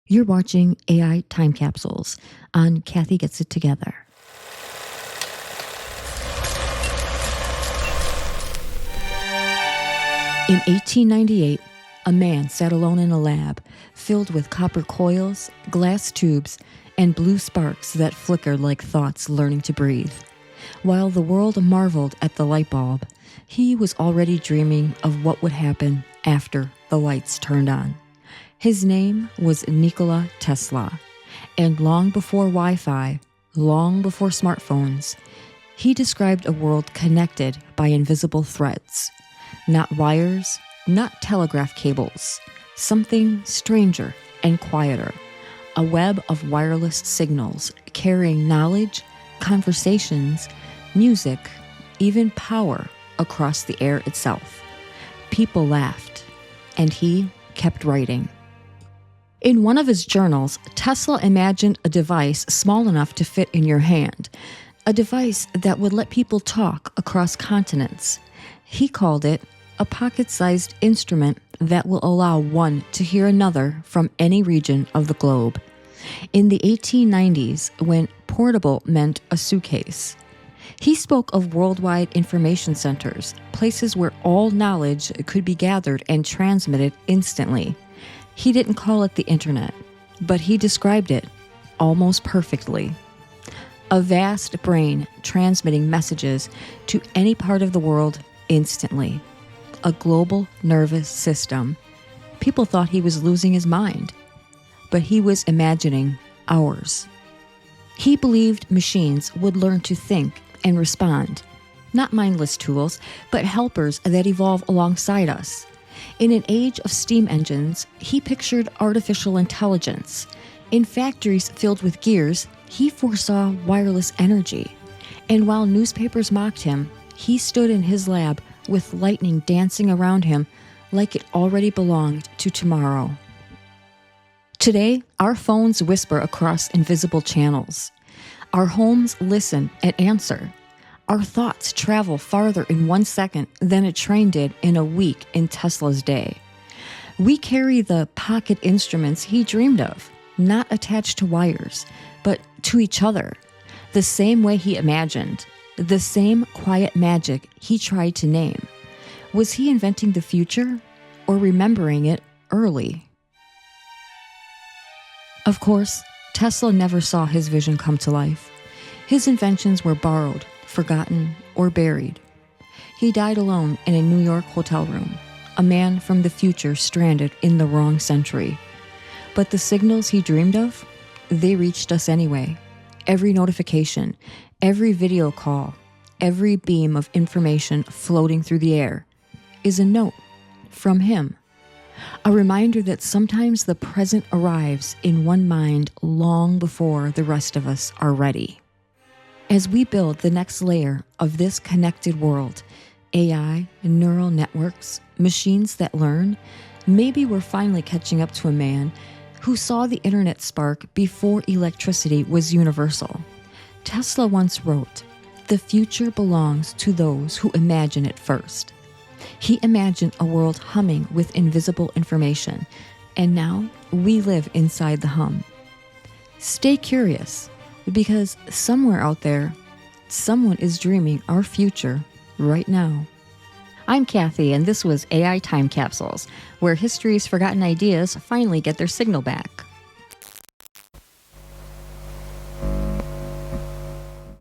You're watching AI Time Capsules on Kathy Gets It Together. In 1898, a man sat alone in a lab filled with copper coils, glass tubes, and blue sparks that flickered like thoughts learning to breathe. While the world marveled at the light bulb, he was already dreaming of what would happen after the lights turned on. His name was Nikola Tesla, and long before Wi-Fi, long before smartphones, he described a world connected by invisible threads. Not wires, not telegraph cables, something stranger and quieter. A web of wireless signals carrying knowledge, conversations, music, even power across the air itself. People laughed, and he kept writing. In one of his journals, Tesla imagined a device small enough to fit in your hand, a device that would let people talk across continents. He called it a pocket-sized instrument that will allow one to hear another from any region of the globe. In the 1890s, when portable meant a suitcase, he spoke of worldwide information centers, places where all knowledge could be gathered and transmitted instantly. He didn't call it the internet, but he described it almost perfectly. A vast brain transmitting messages to any part of the world instantly. A global nervous system. People thought he was losing his mind, but he was imagining ours. He believed machines would learn to think and respond, not mindless tools, but helpers that evolve alongside us. In an age of steam engines, he pictured artificial intelligence. In factories filled with gears, he foresaw wireless energy. And while newspapers mocked him, he stood in his lab with lightning dancing around him like it already belonged to tomorrow. Today, our phones whisper across invisible channels. Our homes listen and answer. Our thoughts travel farther in 1 second than a train did in a week in Tesla's day. We carry the pocket instruments he dreamed of, not attached to wires, but to each other, the same way he imagined, the same quiet magic he tried to name. Was he inventing the future or remembering it early? Of course, Tesla never saw his vision come to life. His inventions were borrowed, forgotten, or buried. He died alone in a New York hotel room, a man from the future stranded in the wrong century. But the signals he dreamed of, they reached us anyway. Every notification, every video call, every beam of information floating through the air is a note from him. A reminder that sometimes the present arrives in one mind long before the rest of us are ready. As we build the next layer of this connected world, AI, neural networks, machines that learn, maybe we're finally catching up to a man who saw the internet spark before electricity was universal. Tesla once wrote, "The future belongs to those who imagine it first." He imagined a world humming with invisible information, and now we live inside the hum. Stay curious, because somewhere out there, someone is dreaming our future right now. I'm Kathy, and this was AI Time Capsules, where history's forgotten ideas finally get their signal back.